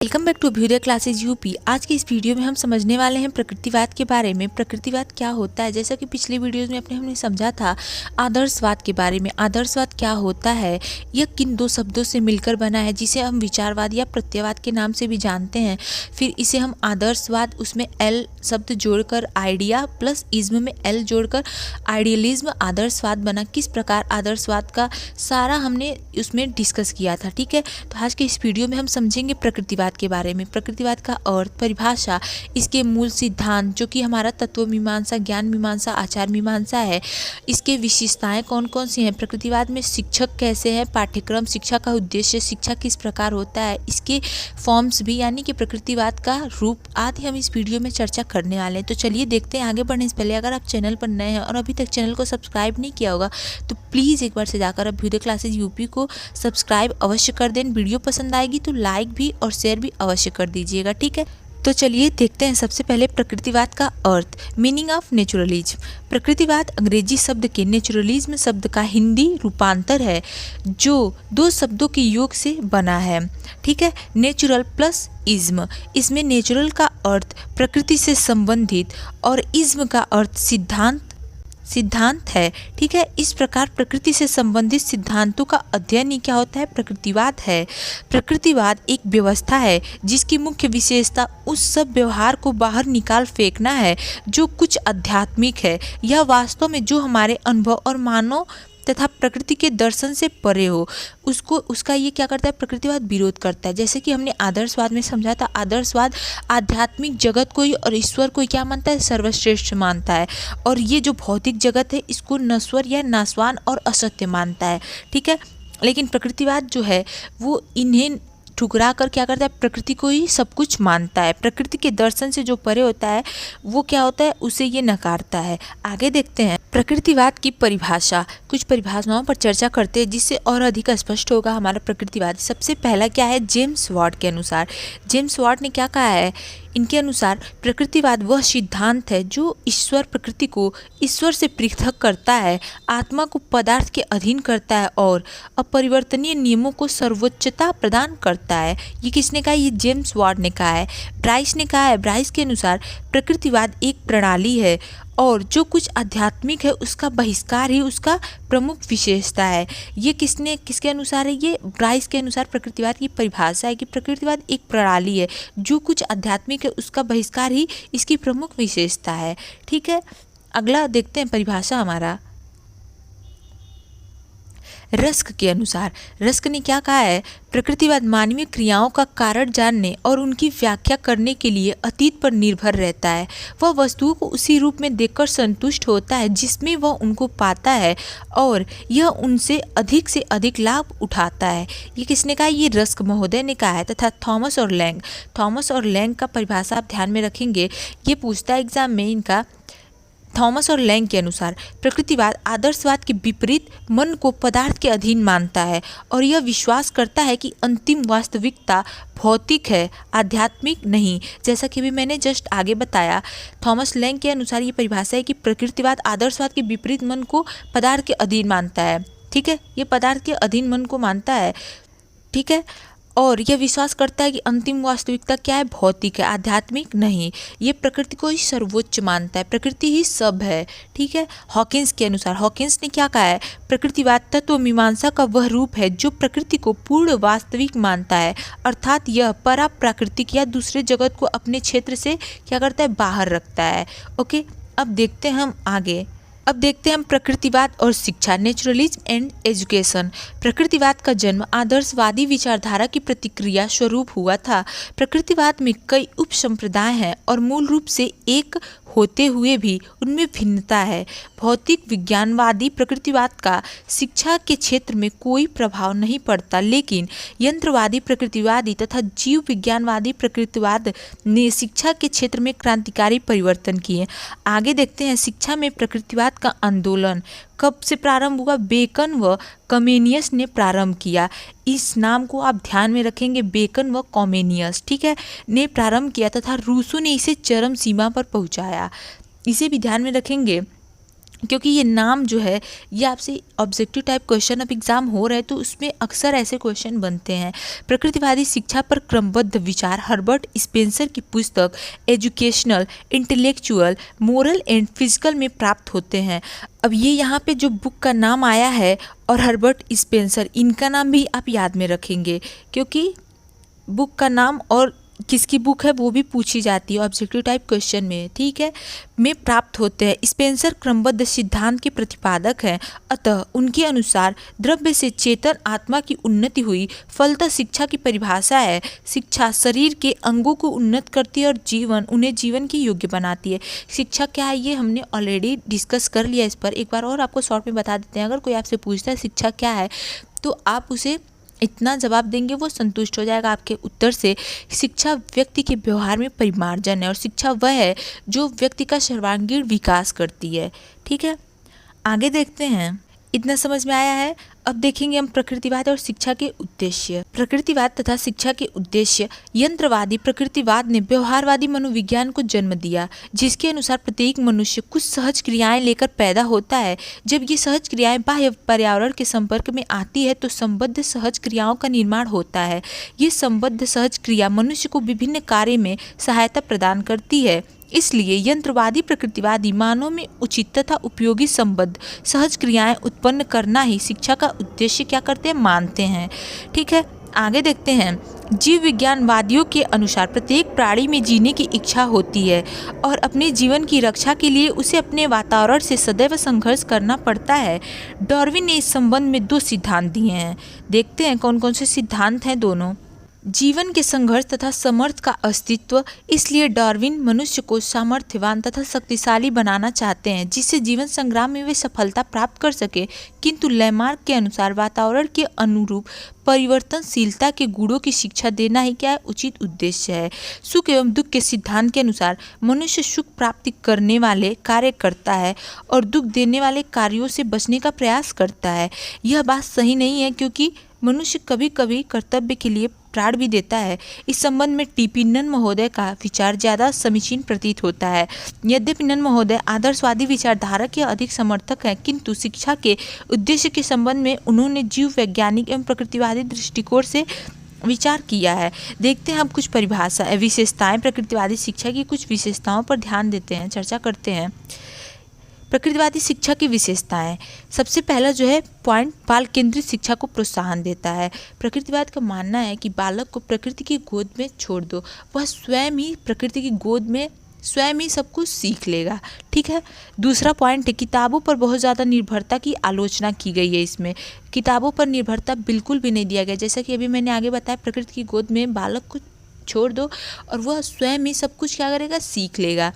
Welcome back to Abhyudaya classes UP. आज की इस वीडियो में हम समझने वाले हैं प्रकृतिवाद के बारे में। प्रकृतिवाद क्या होता है, जैसा कि पिछले वीडियोस में हमने समझा था आदर्शवाद के बारे में। आदर्शवाद क्या होता है, यह किन दो शब्दों से मिलकर बना है, जिसे हम विचारवाद या प्रत्ययवाद के नाम से भी जानते हैं। फिर इसे हम आदर्शवाद, उसमें एल शब्द जोड़कर आइडिया प्लस इज्म में एल जोड़कर आइडियलिज्म आदर्शवाद बना। किस प्रकार आदर्शवाद का सारा हमने उसमें डिस्कस किया था। ठीक है, तो आज के इस वीडियो में हम समझेंगे प्रकृतिवाद के बारे में। प्रकृतिवाद का अर्थ, परिभाषा, इसके मूल सिद्धांत जो कि हमारा तत्व मीमांसा, ज्ञान मीमांसा, आचार मीमांसा है। इसके विशेषताएं कौन कौन सी हैं, प्रकृतिवाद में शिक्षक कैसे हैं, पाठ्यक्रम, शिक्षा का उद्देश्य, शिक्षा किस प्रकार होता है, इसके फॉर्म्स भी यानी कि प्रकृतिवाद का रूप आदि हम इस वीडियो में चर्चा करने वाले हैं। तो चलिए देखते हैं। आगे बढ़ने से पहले अगर आप चैनल पर नए हैं और अभी तक चैनल को सब्सक्राइब नहीं किया होगा तो प्लीज़ एक बार से जाकर अभ्युदय क्लासेज यूपी को सब्सक्राइब अवश्य कर दें। वीडियो पसंद आएगी तो लाइक भी और शेयर भी अवश्य कर दीजिएगा। ठीक है, तो चलिए देखते हैं सबसे पहले प्रकृतिवाद का अर्थ, मीनिंग ऑफ नेचुरलिज्म। प्रकृतिवाद अंग्रेजी शब्द के नेचुरलिज्म शब्द का हिंदी रूपांतर है जो दो शब्दों के योग से बना है। ठीक है, नेचुरल प्लस इज्म। इसमें नेचुरल का अर्थ प्रकृति से संबंधित और इज्म का अर्थ सिद्धांत है। ठीक है, इस प्रकार प्रकृति से संबंधित सिद्धांतों का अध्ययन ही क्या होता है, प्रकृतिवाद है। प्रकृतिवाद एक व्यवस्था है जिसकी मुख्य विशेषता उस सब व्यवहार को बाहर निकाल फेंकना है जो कुछ आध्यात्मिक है या वास्तव में जो हमारे अनुभव और मानव तथा प्रकृति के दर्शन से परे हो, उसका ये क्या करता है, प्रकृतिवाद विरोध करता है। जैसे कि हमने आदर्शवाद में समझा था, आदर्शवाद आध्यात्मिक जगत को ही और ईश्वर को क्या मानता है, सर्वश्रेष्ठ मानता है, और ये जो भौतिक जगत है इसको नश्वर या नाशवान और असत्य मानता है। ठीक है, लेकिन प्रकृतिवाद जो है वो इन्हें ठुकरा कर क्या करता है, प्रकृति को ही सब कुछ मानता है। प्रकृति के दर्शन से जो परे होता है वो क्या होता है, उसे ये नकारता है। आगे देखते हैं प्रकृतिवाद की परिभाषा। कुछ परिभाषाओं पर चर्चा करते हैं जिससे और अधिक स्पष्ट होगा हमारा प्रकृतिवाद। सबसे पहला क्या है, जेम्स वाट के अनुसार। जेम्स वाट ने क्या कहा है, इनके अनुसार प्रकृतिवाद वह सिद्धांत है जो ईश्वर प्रकृति को ईश्वर से पृथक करता है, आत्मा को पदार्थ के अधीन करता है और अपरिवर्तनीय नियमों को सर्वोच्चता प्रदान करता है। ये किसने कहा, ये जेम्स वाट ने कहा है। ब्राइस ने कहा है, ब्राइस के अनुसार प्रकृतिवाद एक प्रणाली है और जो कुछ आध्यात्मिक है उसका बहिष्कार ही उसका प्रमुख विशेषता है। ये किसके अनुसार है, ये ब्राइस के अनुसार प्रकृतिवाद की परिभाषा है कि प्रकृतिवाद एक प्रणाली है, जो कुछ आध्यात्मिक है उसका बहिष्कार ही इसकी प्रमुख विशेषता है। ठीक है, अगला देखते हैं परिभाषा हमारा रस्क के अनुसार। रस्क ने क्या कहा है, प्रकृतिवाद मानवीय क्रियाओं का कारण जानने और उनकी व्याख्या करने के लिए अतीत पर निर्भर रहता है। वह वस्तुओं को उसी रूप में देखकर संतुष्ट होता है जिसमें वह उनको पाता है और यह उनसे से अधिक लाभ उठाता है। ये किसने कहा, ये रस्क महोदय ने कहा है। तथा थॉमस और लैंग का परिभाषा आप ध्यान में रखेंगे, ये पूछता है एग्जाम में इनका। थॉमस और लैंग के अनुसार प्रकृतिवाद आदर्शवाद के विपरीत मन को पदार्थ के अधीन मानता है और यह विश्वास करता है कि अंतिम वास्तविकता भौतिक है, आध्यात्मिक नहीं। जैसा कि भी मैंने जस्ट आगे बताया, थॉमस लैंग के अनुसार ये परिभाषा है कि प्रकृतिवाद आदर्शवाद के विपरीत मन को पदार्थ के अधीन मानता है। ठीक है, ये पदार्थ के अधीन मन को मानता है। ठीक है, और यह विश्वास करता है कि अंतिम वास्तविकता क्या है, भौतिक है, आध्यात्मिक नहीं। ये प्रकृति को ही सर्वोच्च मानता है, प्रकृति ही सब है। ठीक है, हॉकिंस के अनुसार, हॉकिंस ने क्या कहा है, प्रकृतिवाद तत्व मीमांसा का वह रूप है जो प्रकृति को पूर्ण वास्तविक मानता है, अर्थात यह पराप्राकृतिक या दूसरे जगत को अपने क्षेत्र से क्या करता है, बाहर रखता है। ओके, अब देखते हैं हम आगे। अब देखते हैं हम प्रकृतिवाद और शिक्षा, नेचुरलिज्म एंड एजुकेशन। प्रकृतिवाद का जन्म आदर्शवादी विचारधारा की प्रतिक्रिया स्वरूप हुआ था। प्रकृतिवाद में कई उप संप्रदाय हैं और मूल रूप से एक होते हुए भी उनमें भिन्नता है। भौतिक विज्ञानवादी प्रकृतिवाद का शिक्षा के क्षेत्र में कोई प्रभाव नहीं पड़ता, लेकिन यंत्रवादी प्रकृतिवादी तथा जीव विज्ञानवादी प्रकृतिवाद ने शिक्षा के क्षेत्र में क्रांतिकारी परिवर्तन किए। आगे देखते हैं शिक्षा में प्रकृतिवाद का आंदोलन कब से प्रारंभ हुआ, बेकन व कमेनियस ने प्रारंभ किया। इस नाम को आप ध्यान में रखेंगे, बेकन व कमेनियस, ठीक है, ने प्रारंभ किया तथा रूसो ने इसे चरम सीमा पर पहुंचाया। इसे भी ध्यान में रखेंगे। क्योंकि ये नाम जो है ये आपसे ऑब्जेक्टिव टाइप क्वेश्चन अब एग्जाम हो रहे हैं तो उसमें अक्सर ऐसे क्वेश्चन बनते हैं। प्रकृतिवादी शिक्षा पर क्रमबद्ध विचार हर्बर्ट स्पेंसर की पुस्तक educational, intellectual, moral and physical में प्राप्त होते हैं। अब ये यहाँ पे जो बुक का नाम आया है और हर्बर्ट स्पेंसर, इनका नाम भी आप याद में रखेंगे क्योंकि बुक का नाम और किसकी बुक है वो भी पूछी जाती है ऑब्जेक्टिव टाइप क्वेश्चन में, ठीक है, में प्राप्त होते हैं। स्पेंसर क्रमबद्ध सिद्धांत के प्रतिपादक हैं, अतः उनके अनुसार द्रव्य से चेतन आत्मा की उन्नति हुई। फलतः शिक्षा की परिभाषा है, शिक्षा शरीर के अंगों को उन्नत करती है और उन्हें जीवन के योग्य बनाती है। शिक्षा क्या है ये हमने ऑलरेडी डिस्कस कर लिया, इस पर एक बार और आपको शॉर्ट में बता देते हैं। अगर कोई आपसे पूछता है शिक्षा क्या है तो आप उसे इतना जवाब देंगे वो संतुष्ट हो जाएगा आपके उत्तर से। शिक्षा व्यक्ति के व्यवहार में परिमार्जन है और शिक्षा वह है जो व्यक्ति का सर्वांगीण विकास करती है, ठीक है। आगे देखते हैं, इतना समझ में आया है। अब देखेंगे हम प्रकृतिवाद और शिक्षा के उद्देश्य। प्रकृतिवाद तथा शिक्षा के उद्देश्य। यंत्रवादी प्रकृतिवाद ने व्यवहारवादी मनोविज्ञान को जन्म दिया, जिसके अनुसार प्रत्येक मनुष्य कुछ सहज क्रियाएं लेकर पैदा होता है। जब ये सहज क्रियाएं बाह्य पर्यावरण के संपर्क में आती है तो संबद्ध सहज क्रियाओं का निर्माण होता है। ये संबद्ध सहज क्रिया मनुष्य को विभिन्न कार्य में सहायता प्रदान करती है। इसलिए यंत्रवादी प्रकृतिवादी मानव में उचित तथा उपयोगी संबद्ध सहज क्रियाएं उत्पन्न करना ही शिक्षा का उद्देश्य क्या करते हैं, मानते हैं, ठीक है। आगे देखते हैं, जीव विज्ञानवादियों के अनुसार प्रत्येक प्राणी में जीने की इच्छा होती है और अपने जीवन की रक्षा के लिए उसे अपने वातावरण से सदैव संघर्ष करना पड़ता है। डार्विन ने इस संबंध में 2 सिद्धांत दिए हैं। देखते हैं कौन कौन से सिद्धांत हैं दोनों। जीवन के संघर्ष तथा समर्थ का अस्तित्व। इसलिए डार्विन मनुष्य को सामर्थ्यवान तथा शक्तिशाली बनाना चाहते हैं जिससे जीवन संग्राम में वे सफलता प्राप्त कर सके, किंतु लैमार्क के अनुसार वातावरण के अनुरूप परिवर्तनशीलता के गुणों की शिक्षा देना ही क्या है, उचित उद्देश्य है। सुख एवं दुख के सिद्धांत के अनुसार मनुष्य सुख प्राप्ति करने वाले कार्य करता है और दुख देने वाले कार्यों से बचने का प्रयास करता है। यह बात सही नहीं है क्योंकि मनुष्य कभी कभी कर्तव्य के लिए प्राण भी देता है। इस संबंध में टीपी नन महोदय का विचार ज़्यादा समीचीन प्रतीत होता है। यद्यपि नन महोदय आदर्शवादी विचारधारा के अधिक समर्थक हैं, किंतु शिक्षा के उद्देश्य के संबंध में उन्होंने जीव वैज्ञानिक एवं प्रकृतिवादी दृष्टिकोण से विचार किया है। देखते हैं हम कुछ परिभाषा विशेषताएं। प्रकृतिवादी शिक्षा की कुछ विशेषताओं पर ध्यान देते हैं, चर्चा करते हैं। प्रकृतिवादी शिक्षा की विशेषताएं। सबसे पहला जो है पॉइंट, बाल केंद्रित शिक्षा को प्रोत्साहन देता है। प्रकृतिवाद का मानना है कि बालक को प्रकृति की गोद में छोड़ दो, वह स्वयं ही प्रकृति की गोद में स्वयं ही सब कुछ सीख लेगा, ठीक है। दूसरा पॉइंट है, किताबों पर बहुत ज़्यादा निर्भरता की आलोचना की गई है। इसमें किताबों पर निर्भरता बिल्कुल भी नहीं दिया गया। जैसा कि अभी मैंने आगे बताया, प्रकृति की गोद में बालक को छोड़ दो और वह स्वयं ही सब कुछ क्या करेगा, सीख लेगा।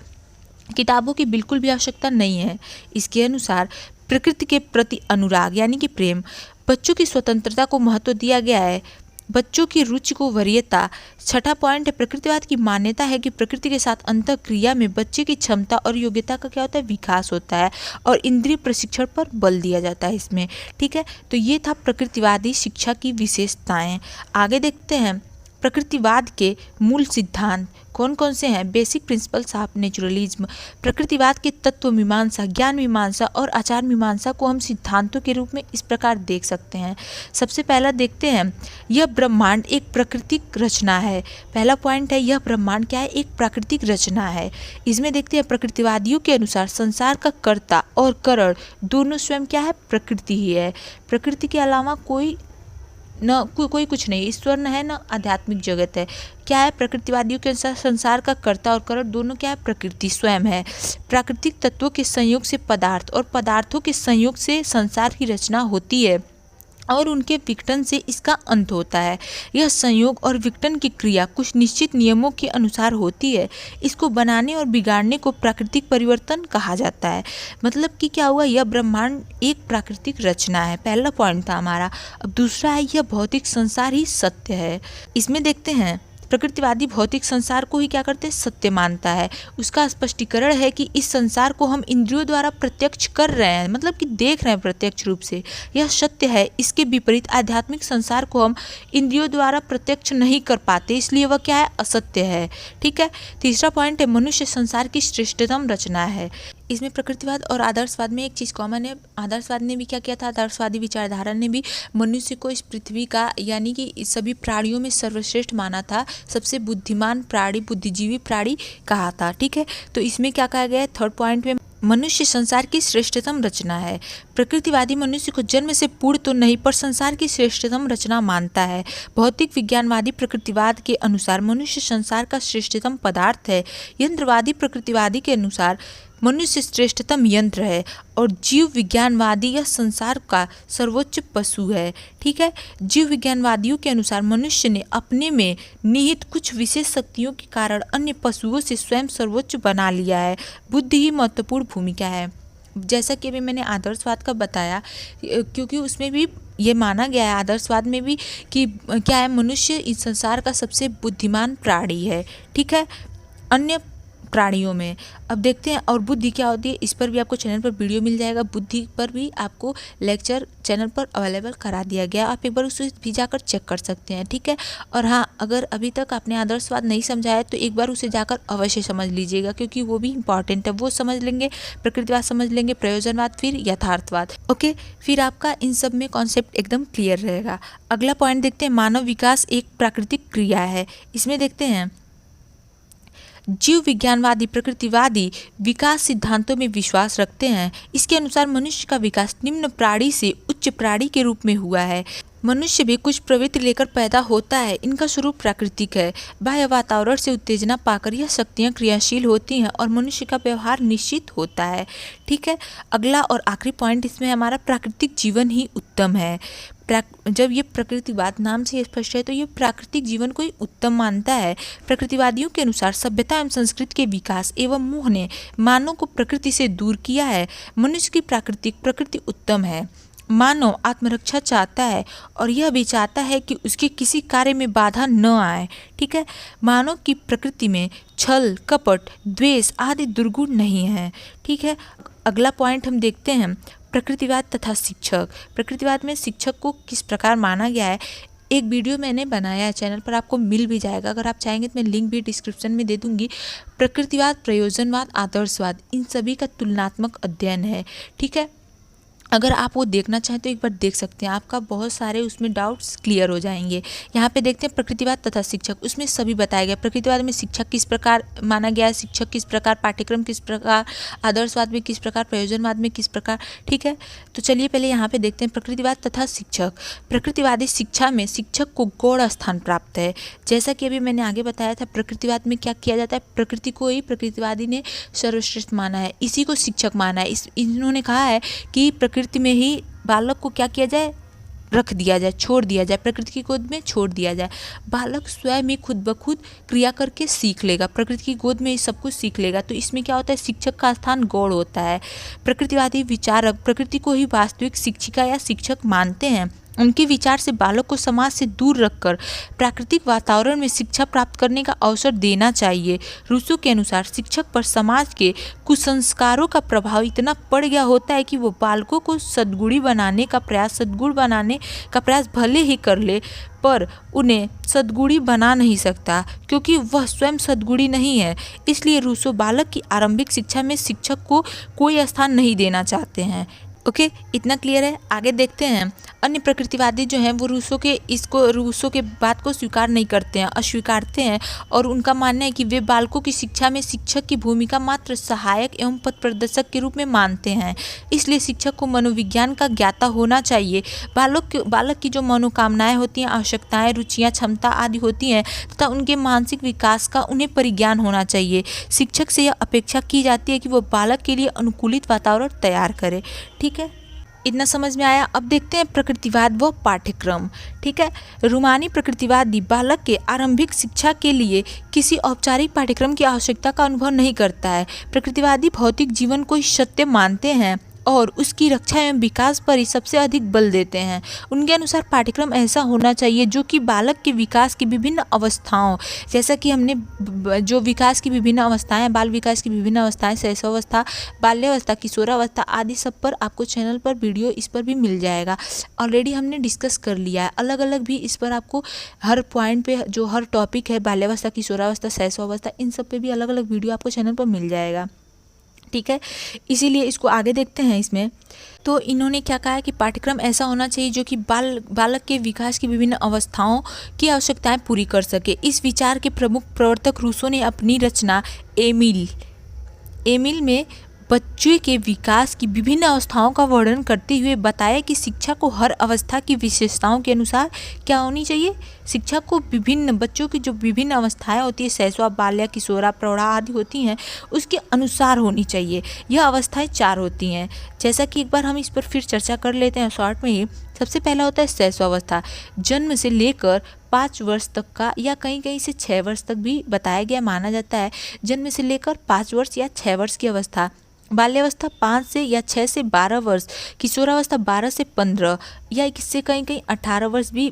किताबों की बिल्कुल भी आवश्यकता नहीं है। इसके अनुसार प्रकृति के प्रति अनुराग यानी कि प्रेम। बच्चों की स्वतंत्रता को महत्व दिया गया है, बच्चों की रुचि को वरीयता। छठा पॉइंट है, प्रकृतिवाद की मान्यता है कि प्रकृति के साथ अंतःक्रिया में बच्चे की क्षमता और योग्यता का क्या होता है, विकास होता है और इंद्रिय प्रशिक्षण पर बल दिया जाता है इसमें, ठीक है। तो ये था प्रकृतिवादी शिक्षा की विशेषताएं। आगे देखते हैं प्रकृतिवाद के मूल सिद्धांत कौन कौन से हैं। Basic principles of naturalism. प्रकृतिवाद के तत्व मीमांसा, ज्ञान मीमांसा और आचार मीमांसा को हम सिद्धांतों के रूप में इस प्रकार देख सकते हैं। सबसे पहला देखते हैं, यह ब्रह्मांड एक प्राकृतिक रचना है। पहला पॉइंट है, यह ब्रह्मांड क्या है, एक प्राकृतिक रचना है। इसमें देखते हैं प्रकृतिवादियों के अनुसार संसार का कर्ता और करण दोनों स्वयं क्या है, प्रकृति ही है। प्रकृति के अलावा कोई कोई कुछ नहीं, ईश्वर न है न आध्यात्मिक जगत है। क्या है, प्रकृतिवादियों के अनुसार संसार का कर्ता और करण दोनों क्या है, प्रकृति स्वयं है। प्राकृतिक तत्वों के संयोग से पदार्थ और पदार्थों के संयोग से संसार की रचना होती है और उनके विघटन से इसका अंत होता है। यह संयोग और विघटन की क्रिया कुछ निश्चित नियमों के अनुसार होती है। इसको बनाने और बिगाड़ने को प्राकृतिक परिवर्तन कहा जाता है। मतलब कि क्या हुआ, यह ब्रह्मांड एक प्राकृतिक रचना है, पहला पॉइंट था हमारा। अब दूसरा है, यह भौतिक संसार ही सत्य है। इसमें देखते हैं प्रकृतिवादी भौतिक संसार को ही क्या करते हैं, सत्य मानता है। उसका स्पष्टीकरण है कि इस संसार को हम इंद्रियों द्वारा प्रत्यक्ष कर रहे हैं, मतलब कि देख रहे हैं प्रत्यक्ष रूप से, यह सत्य है। इसके विपरीत आध्यात्मिक संसार को हम इंद्रियों द्वारा प्रत्यक्ष नहीं कर पाते, इसलिए वह क्या है, असत्य है, ठीक है। तीसरा पॉइंट है, मनुष्य संसार की श्रेष्ठतम रचना है। इसमें प्रकृतिवाद और आदर्शवाद में एक चीज़ कॉमन है। आदर्शवाद ने भी क्या किया था, आदर्शवादी विचारधारा ने भी मनुष्य को इस पृथ्वी का यानी कि इस सभी प्राणियों में सर्वश्रेष्ठ माना था, सबसे बुद्धिमान प्राणी, बुद्धिजीवी प्राणी कहा था। ठीक है, तो इसमें क्या कहा गया है, थर्ड पॉइंट में मनुष्य संसार की श्रेष्ठतम रचना है। प्रकृतिवादी मनुष्य को जन्म से पूर्ण तो नहीं पर संसार की श्रेष्ठतम रचना मानता है। भौतिक विज्ञानवादी प्रकृतिवाद के अनुसार मनुष्य संसार का श्रेष्ठतम पदार्थ है। यंत्रवादी प्रकृतिवादी के अनुसार मनुष्य श्रेष्ठतम यंत्र है और जीव विज्ञानवादी यह संसार का सर्वोच्च पशु है। ठीक है, जीव विज्ञानवादियों के अनुसार मनुष्य ने अपने में निहित कुछ विशेष शक्तियों के कारण अन्य पशुओं से स्वयं सर्वोच्च बना लिया है। बुद्धि ही महत्वपूर्ण भूमिका है। जैसा कि अभी मैंने आदर्शवाद का बताया, क्योंकि उसमें भी ये माना गया है आदर्शवाद में भी कि क्या है, मनुष्य इस संसार का सबसे बुद्धिमान प्राणी है। ठीक है, अन्य प्राणियों में। अब देखते हैं और बुद्धि क्या होती है, इस पर भी आपको चैनल पर वीडियो मिल जाएगा। बुद्धि पर भी आपको लेक्चर चैनल पर अवेलेबल करा दिया गया, आप एक बार उसे भी जाकर चेक कर सकते हैं। ठीक है, और हाँ, अगर अभी तक आपने आदर्शवाद नहीं समझा है तो एक बार उसे जाकर अवश्य समझ लीजिएगा, क्योंकि वो भी इंपॉर्टेंट है। वो समझ लेंगे, प्रकृतिवाद समझ लेंगे, प्रयोजनवाद, फिर यथार्थवाद। ओके, फिर आपका इन सब में कॉन्सेप्ट एकदम क्लियर रहेगा। अगला पॉइंट देखते हैं, मानव विकास एक प्राकृतिक क्रिया है। इसमें देखते हैं, जीव विज्ञानवादी प्रकृतिवादी विकास सिद्धांतों में विश्वास रखते हैं। इसके अनुसार मनुष्य का विकास निम्न प्राणी से उच्च प्राणी के रूप में हुआ है। मनुष्य भी कुछ प्रवृत्ति लेकर पैदा होता है, इनका स्वरूप प्राकृतिक है। बाह्य वातावरण से उत्तेजना पाकर यह शक्तियाँ क्रियाशील होती हैं और मनुष्य का व्यवहार निश्चित होता है। ठीक है, अगला और आखिरी पॉइंट इसमें हमारा प्राकृतिक जीवन ही उत्तम है। जब ये प्रकृतिवाद नाम से स्पष्ट है तो ये प्राकृतिक जीवन को ही उत्तम मानता है। प्रकृतिवादियों के अनुसार सभ्यता एवं संस्कृति के विकास एवं मोह ने मानव को प्रकृति से दूर किया है। मनुष्य की प्राकृतिक प्रकृति उत्तम है। मानव आत्मरक्षा चाहता है और यह भी चाहता है कि उसके किसी कार्य में बाधा न आए। ठीक है, मानव की प्रकृति में छल, कपट, द्वेष आदि दुर्गुण नहीं है। ठीक है, अगला पॉइंट हम देखते हैं, प्रकृतिवाद तथा शिक्षक। प्रकृतिवाद में शिक्षक को किस प्रकार माना गया है, एक वीडियो मैंने बनाया है, चैनल पर आपको मिल भी जाएगा। अगर आप चाहेंगे तो मैं लिंक भी डिस्क्रिप्शन में दे दूंगी। प्रकृतिवाद, प्रयोजनवाद, आदर्शवाद, इन सभी का तुलनात्मक अध्ययन है। ठीक है, अगर आप वो देखना चाहें तो एक बार देख सकते हैं, आपका बहुत सारे उसमें डाउट्स क्लियर हो जाएंगे। यहाँ पे देखते हैं प्रकृतिवाद तथा शिक्षक, उसमें सभी बताया गया। प्रकृतिवाद में शिक्षक किस प्रकार माना गया है, शिक्षक किस प्रकार, पाठ्यक्रम किस प्रकार, आदर्शवाद में किस प्रकार, प्रयोजनवाद में किस प्रकार। ठीक है, तो चलिए पहले यहाँ पे देखते हैं प्रकृतिवाद तथा शिक्षक। प्रकृतिवादी शिक्षा में शिक्षक को गौण स्थान प्राप्त है। जैसा कि अभी मैंने आगे बताया था, प्रकृतिवाद में क्या किया जाता है, प्रकृति को ही प्रकृतिवादी ने सर्वश्रेष्ठ माना है, इसी को शिक्षक माना है। इन्होंने कहा है कि प्रकृति में ही बालक को क्या किया जाए, रख दिया जाए, छोड़ दिया जाए, प्रकृति की गोद में छोड़ दिया जाए। बालक स्वयं ही खुद ब खुद क्रिया करके सीख लेगा, प्रकृति की गोद में ही सब कुछ सीख लेगा। तो इसमें क्या होता है, शिक्षक का स्थान गौण होता है। प्रकृतिवादी विचारक प्रकृति को ही वास्तविक शिक्षिका या शिक्षक मानते हैं। उनके विचार से बालक को समाज से दूर रखकर प्राकृतिक वातावरण में शिक्षा प्राप्त करने का अवसर देना चाहिए। रूसो के अनुसार शिक्षक पर समाज के कुसंस्कारों का प्रभाव इतना पड़ गया होता है कि वो बालकों को सद्गुणी बनाने का प्रयास भले ही कर ले, पर उन्हें सद्गुणी बना नहीं सकता, क्योंकि वह स्वयं सद्गुणी नहीं है। इसलिए रूसो बालक की आरंभिक शिक्षा में शिक्षक को कोई स्थान नहीं देना चाहते हैं। ओके, इतना क्लियर है। आगे देखते हैं, अन्य प्रकृतिवादी जो हैं वो रूसो के बात को स्वीकार नहीं करते हैं, अस्वीकारते हैं, और उनका मानना है कि वे बालकों की शिक्षा में शिक्षक की भूमिका मात्र सहायक एवं पथ प्रदर्शक के रूप में मानते हैं। इसलिए शिक्षक को मनोविज्ञान का ज्ञाता होना चाहिए। बालक की जो मनोकामनाएं होती हैं, आवश्यकताएं, रुचियां, क्षमता आदि होती हैं तथा उनके मानसिक विकास का उन्हें परिज्ञान होना चाहिए। शिक्षक से यह अपेक्षा की जाती है कि वो बालक के लिए अनुकूलित वातावरण तैयार करे। ठीक है, इतना समझ में आया। अब देखते हैं प्रकृतिवाद व पाठ्यक्रम। ठीक है, रूमानी प्रकृतिवादी बालक के आरंभिक शिक्षा के लिए किसी औपचारिक पाठ्यक्रम की आवश्यकता का अनुभव नहीं करता है। प्रकृतिवादी भौतिक जीवन को ही सत्य मानते हैं और उसकी रक्षा एवं विकास पर ही सबसे अधिक बल देते हैं। उनके अनुसार पाठ्यक्रम ऐसा होना चाहिए जो कि बालक के विकास की विभिन्न अवस्थाओं, जैसा कि हमने जो विकास की विभिन्न अवस्थाएं, बाल विकास की विभिन्न अवस्थाएं, शैशवावस्था, बाल्यावस्था, किशोरावस्था आदि सब पर आपको चैनल पर वीडियो इस पर भी मिल जाएगा। ऑलरेडी हमने डिस्कस कर लिया है, अलग अलग भी इस पर आपको हर पॉइंट पे जो हर टॉपिक है, बाल्यावस्था, किशोरावस्था, शैशवावस्था, इन सब पे भी अलग अलग वीडियो आपको चैनल पर मिल जाएगा। ठीक है, इसीलिए इसको आगे देखते हैं। इसमें तो इन्होंने क्या कहा है कि पाठ्यक्रम ऐसा होना चाहिए जो कि बालक के विकास की विभिन्न अवस्थाओं की आवश्यकताएं पूरी कर सके। इस विचार के प्रमुख प्रवर्तक रूसो ने अपनी रचना एमिल में बच्चे के विकास की विभिन्न अवस्थाओं का वर्णन करते हुए बताया कि शिक्षा को हर अवस्था की विशेषताओं के अनुसार क्या होनी चाहिए। शिक्षा को विभिन्न बच्चों की जो विभिन्न अवस्थाएं होती है, शैशव, बाल्य, किशोरा, प्रौढ़ा आदि होती हैं, उसके अनुसार होनी चाहिए। यह अवस्थाएं 4 होती हैं, जैसा कि एक बार हम इस पर फिर चर्चा कर लेते हैं शॉर्ट में ही। सबसे पहला होता है शैशव अवस्था, जन्म से लेकर 5 वर्ष तक का, या कहीं कहीं से 6 वर्ष तक भी बताया गया माना जाता है। जन्म से लेकर 5 वर्ष या 6 वर्ष की अवस्था। बाल्यावस्था 5 से या 6 से 12 वर्ष। किशोरावस्था 12 से 15 या इससे कहीं कहीं 18 वर्ष भी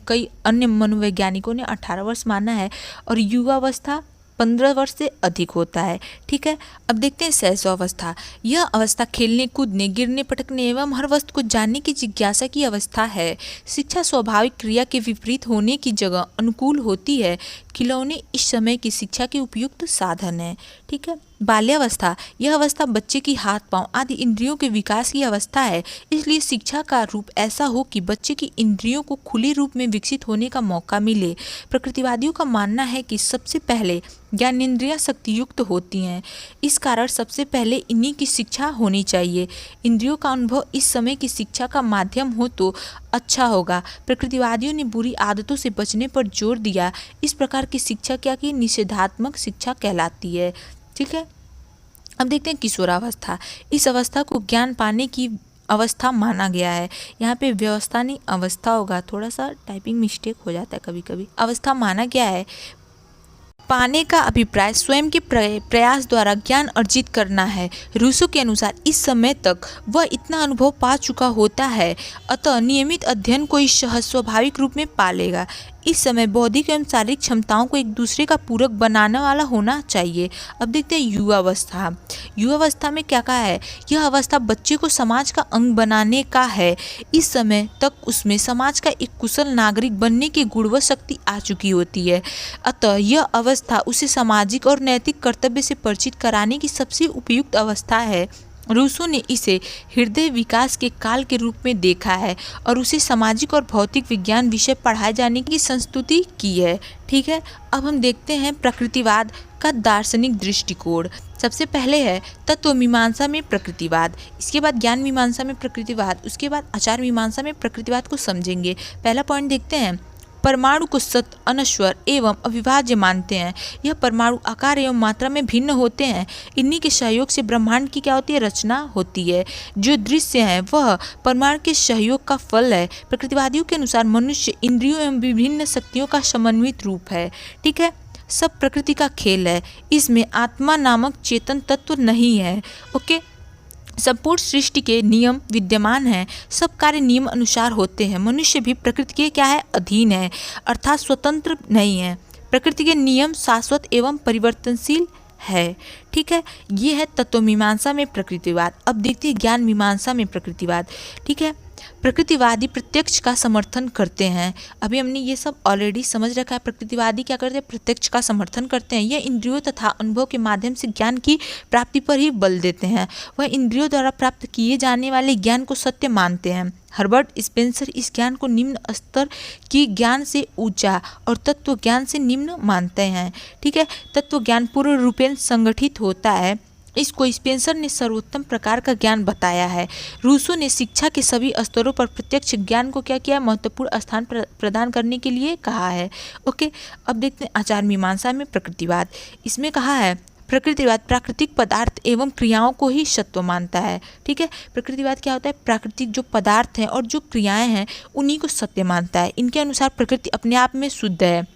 कई अन्य मनोवैज्ञानिकों ने 18 वर्ष माना है। और युवावस्था 15 वर्ष से अधिक होता है। ठीक है, अब देखते हैं शैशव अवस्था। यह अवस्था खेलने, कूदने, गिरने, पटकने एवं हर वस्तु को जानने की जिज्ञासा की अवस्था है। शिक्षा स्वाभाविक क्रिया के विपरीत होने की जगह अनुकूल होती है। खिलौने इस समय की शिक्षा के उपयुक्त साधन है। ठीक है, बाल्यावस्था, यह अवस्था बच्चे की हाथ, पांव आदि इंद्रियों के विकास की अवस्था है। इसलिए शिक्षा का रूप ऐसा हो कि बच्चे की इंद्रियों को खुले रूप में विकसित होने का मौका मिले। प्रकृतिवादियों का मानना है कि सबसे पहले ज्ञानेंद्रियां शक्तियुक्त होती हैं, इस कारण सबसे पहले इन्हीं की शिक्षा होनी चाहिए। इंद्रियों का अनुभव इस समय की शिक्षा का माध्यम हो तो अच्छा होगा। प्रकृतिवादियों ने बुरी आदतों से बचने पर जोर दिया। इस प्रकार की शिक्षा क्या की निषेधात्मक शिक्षा कहलाती है। ठीक है, अब देखते हैं किशोरावस्था। इस अवस्था को ज्ञान पाने की अवस्था माना गया है। यहाँ पे व्यवस्था नहीं अवस्था होगा, थोड़ा सा टाइपिंग मिस्टेक हो जाता है कभी कभी। अवस्था माना गया है। पाने का अभिप्राय स्वयं के प्रयास द्वारा ज्ञान अर्जित करना है। रूसो के अनुसार इस समय तक वह इतना अनुभव पा चुका होता है, अतः नियमित अध्ययन को इस स्वाभाविक रूप में पालेगा। इस समय बौद्धिक एवं शारीरिक क्षमताओं को एक दूसरे का पूरक बनाने वाला होना चाहिए। अब देखते हैं युवावस्था। युवावस्था में क्या कहा है, यह अवस्था बच्चे को समाज का अंग बनाने का है। इस समय तक उसमें समाज का एक कुशल नागरिक बनने की गुण व शक्ति आ चुकी होती है, अतः यह अवस्था उसे सामाजिक और नैतिक कर्तव्य से परिचित कराने की सबसे उपयुक्त अवस्था है। रूसो ने इसे हृदय विकास के काल के रूप में देखा है और उसे सामाजिक और भौतिक विज्ञान विषय पढ़ाए जाने की संस्तुति की है। ठीक है, अब हम देखते हैं प्रकृतिवाद का दार्शनिक दृष्टिकोण। सबसे पहले है तत्व मीमांसा में प्रकृतिवाद, इसके बाद ज्ञान मीमांसा में प्रकृतिवाद, उसके बाद आचार मीमांसा में प्रकृतिवाद को समझेंगे। पहला पॉइंट देखते हैं, परमाणु को सत्य, अनश्वर एवं अविभाज्य मानते हैं। यह परमाणु आकार एवं मात्रा में भिन्न होते हैं। इन्हीं के सहयोग से ब्रह्मांड की क्या होती है, रचना होती है। जो दृश्य है वह परमाणु के सहयोग का फल है। प्रकृतिवादियों के अनुसार मनुष्य इंद्रियों एवं विभिन्न शक्तियों का समन्वित रूप है। ठीक है, सब प्रकृति का खेल है, इसमें आत्मा नामक चेतन तत्व नहीं है। ओके, संपूर्ण सृष्टि के नियम विद्यमान हैं, सब कार्य नियम अनुसार होते हैं। मनुष्य भी प्रकृति के क्या है, अधीन है, अर्थात स्वतंत्र नहीं है। प्रकृति के नियम शाश्वत एवं परिवर्तनशील है। ठीक है, ये है तत्व मीमांसा में प्रकृतिवाद। अब देखते हैं ज्ञान मीमांसा में प्रकृतिवाद। ठीक है, प्रकृतिवादी प्रत्यक्ष का समर्थन करते हैं। अभी हमने ये सब ऑलरेडी समझ रखा है। प्रकृतिवादी क्या करते हैं, प्रत्यक्ष का समर्थन करते हैं। यह इंद्रियों तथा अनुभव के माध्यम से ज्ञान की प्राप्ति पर ही बल देते हैं। वह इंद्रियों द्वारा प्राप्त किए जाने वाले ज्ञान को सत्य मानते हैं। हर्बर्ट स्पेंसर इस ज्ञान को निम्न स्तर की ज्ञान से ऊंचा और तत्व ज्ञान से निम्न मानते हैं। ठीक है, तत्व ज्ञान पूर्ण रूपेण संगठित होता है। इसको स्पेंसर ने सर्वोत्तम प्रकार का ज्ञान बताया है। रूसो ने शिक्षा के सभी स्तरों पर प्रत्यक्ष ज्ञान को क्या किया, महत्वपूर्ण स्थान प्रदान करने के लिए कहा है। ओके, अब देखते हैं आचार मीमांसा में प्रकृतिवाद। इसमें कहा है प्रकृतिवाद प्राकृतिक पदार्थ एवं क्रियाओं को ही सत्य मानता है। ठीक है, प्रकृतिवाद क्या होता है, प्राकृतिक जो पदार्थ हैं और जो क्रियाएं हैं उन्हीं को सत्य मानता है। इनके अनुसार प्रकृति अपने आप में शुद्ध है।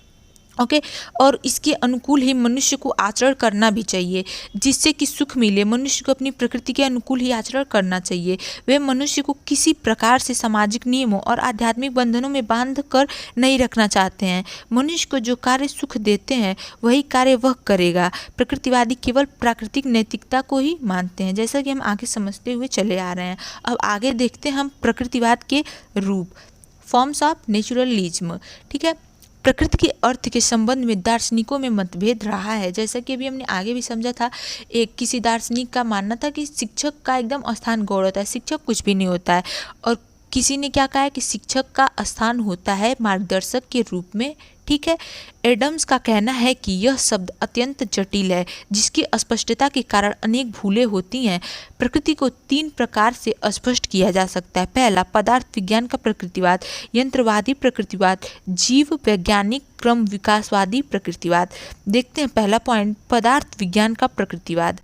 ओके, और इसके अनुकूल ही मनुष्य को आचरण करना भी चाहिए, जिससे कि सुख मिले। मनुष्य को अपनी प्रकृति के अनुकूल ही आचरण करना चाहिए। वे मनुष्य को किसी प्रकार से सामाजिक नियमों और आध्यात्मिक बंधनों में बांध कर नहीं रखना चाहते हैं। मनुष्य को जो कार्य सुख देते हैं वही कार्य वह करेगा। प्रकृतिवादी केवल प्राकृतिक नैतिकता को ही मानते हैं, जैसा कि हम आगे समझते हुए चले आ रहे हैं। अब आगे देखते हैं हम प्रकृतिवाद के रूप, फॉर्म्स ऑफ नेचुरलिज्म। ठीक है, प्रकृति के अर्थ के संबंध में दार्शनिकों में मतभेद रहा है। जैसा कि अभी हमने आगे भी समझा था, एक किसी दार्शनिक का मानना था कि शिक्षक का एकदम स्थान गौण होता है, शिक्षक कुछ भी नहीं होता है, और किसी ने क्या कहा है कि शिक्षक का स्थान होता है मार्गदर्शक के रूप में। ठीक है, एडम्स का कहना है कि यह शब्द अत्यंत जटिल है, जिसकी अस्पष्टता के कारण अनेक भूलें होती हैं। प्रकृति को 3 प्रकार से स्पष्ट किया जा सकता है। पहला, पदार्थ विज्ञान का प्रकृतिवाद, यंत्रवादी प्रकृतिवाद, जीव वैज्ञानिक क्रम विकासवादी प्रकृतिवाद। देखते हैं पहला पॉइंट, पदार्थ विज्ञान का प्रकृतिवाद।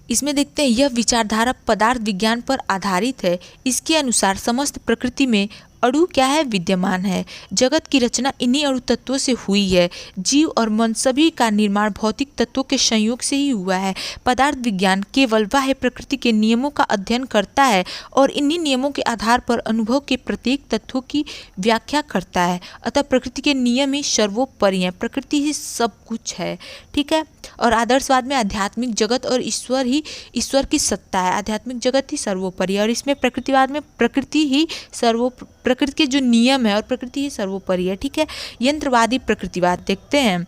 इसमें देखते हैं यह विचारधारा पदार्थ विज्ञान पर आधारित है। इसके अनुसार समस्त प्रकृति में अणु क्या है, विद्यमान है। जगत की रचना इन्हीं अणु तत्वों से हुई है। जीव और मन सभी का निर्माण भौतिक तत्वों के संयोग से ही हुआ है। पदार्थ विज्ञान केवल बाह्य प्रकृति के नियमों का अध्ययन करता है और इन्हीं नियमों के आधार पर अनुभव के प्रत्येक तत्वों की व्याख्या करता है। अतः प्रकृति के नियम ही सर्वोपरि हैं, प्रकृति ही सब कुछ है। ठीक है, और आदर्शवाद में आध्यात्मिक जगत और ईश्वर की सत्ता है। आध्यात्मिक जगत ही सर्वोपरि है, और इसमें प्रकृतिवाद में प्रकृति के जो नियम है और प्रकृति ही सर्वोपरि है। ठीक है, यंत्रवादी प्रकृतिवाद देखते हैं।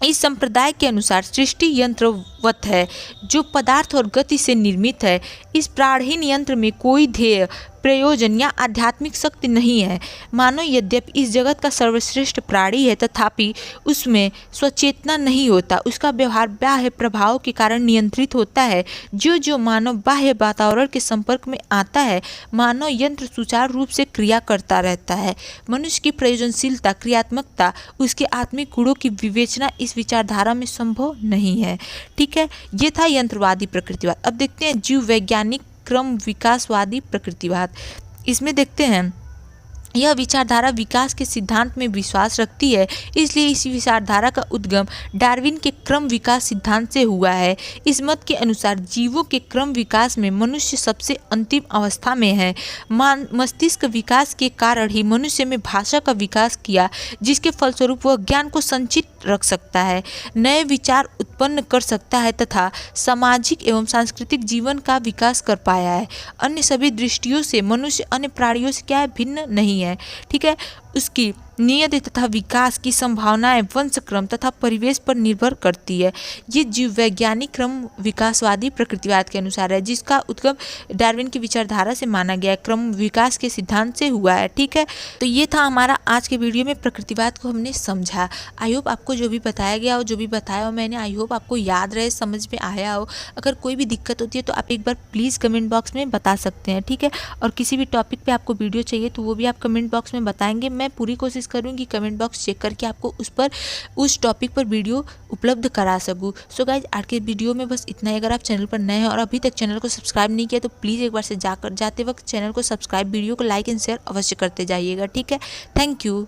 इस संप्रदाय के अनुसार सृष्टि यंत्रवत है, जो पदार्थ और गति से निर्मित है। इस प्राणहीन यंत्र में कोई ध्येय, प्रयोजन या आध्यात्मिक शक्ति नहीं है। मानव यद्यपि इस जगत का सर्वश्रेष्ठ प्राणी है, तथापि उसमें स्वचेतना नहीं होता। उसका व्यवहार बाह्य प्रभाव के कारण नियंत्रित होता है। जो जो मानव बाह्य वातावरण के संपर्क में आता है, मानव यंत्र सुचारू रूप से क्रिया करता रहता है। मनुष्य की प्रयोजनशीलता, क्रियात्मकता, उसके आत्मिक गुणों की विवेचना इस विचारधारा में संभव नहीं है। ठीक है, ये था यंत्रवादी प्रकृतिवाद। अब देखते हैं जीव वैज्ञानिक क्रम विकासवादी प्रकृतिवाद। इसमें देखते हैं यह विचारधारा विकास के सिद्धांत में विश्वास रखती है, इसलिए इस विचारधारा का उद्गम डार्विन के क्रम विकास सिद्धांत से हुआ है। इस मत के अनुसार जीवों के क्रम विकास में मनुष्य सबसे अंतिम अवस्था में है। मस्तिष्क विकास के कारण ही मनुष्य में भाषा का विकास किया, जिसके फलस्वरूप वह ज्ञान को संचित रख सकता है, नए विचार उत्पन्न कर सकता है तथा सामाजिक एवं सांस्कृतिक जीवन का विकास कर पाया है। अन्य सभी दृष्टियों से मनुष्य अन्य प्राणियों से क्या है, भिन्न नहीं है। ठीक है, उसकी नियति तथा विकास की संभावनाएं वंशक्रम तथा परिवेश पर निर्भर करती है। ये जीव वैज्ञानिक क्रम विकासवादी प्रकृतिवाद के अनुसार है, जिसका उद्गम डार्विन की विचारधारा से माना गया है, क्रम विकास के सिद्धांत से हुआ है। ठीक है, तो ये था हमारा आज के वीडियो में प्रकृतिवाद को हमने समझा। आई होप आपको जो भी बताया गया हो, जो भी बताया हो मैंने, आई होप आपको याद रहे, समझ में आया हो। अगर कोई भी दिक्कत होती है तो आप एक बार प्लीज़ कमेंट बॉक्स में बता सकते हैं। ठीक है, और किसी भी टॉपिक पे आपको वीडियो चाहिए तो वो भी आप कमेंट बॉक्स में बताएंगे। मैं पूरी कोशिश करूंगी कमेंट बॉक्स चेक करके आपको उस टॉपिक पर वीडियो उपलब्ध करा सकूं। सो गाइज, आज के वीडियो में बस इतना ही। अगर आप चैनल पर नए हैं और अभी तक चैनल को सब्सक्राइब नहीं किया तो प्लीज़ एक बार से जाते वक्त चैनल को सब्सक्राइब, वीडियो को लाइक एंड शेयर अवश्य करते जाइएगा। ठीक है, थैंक यू।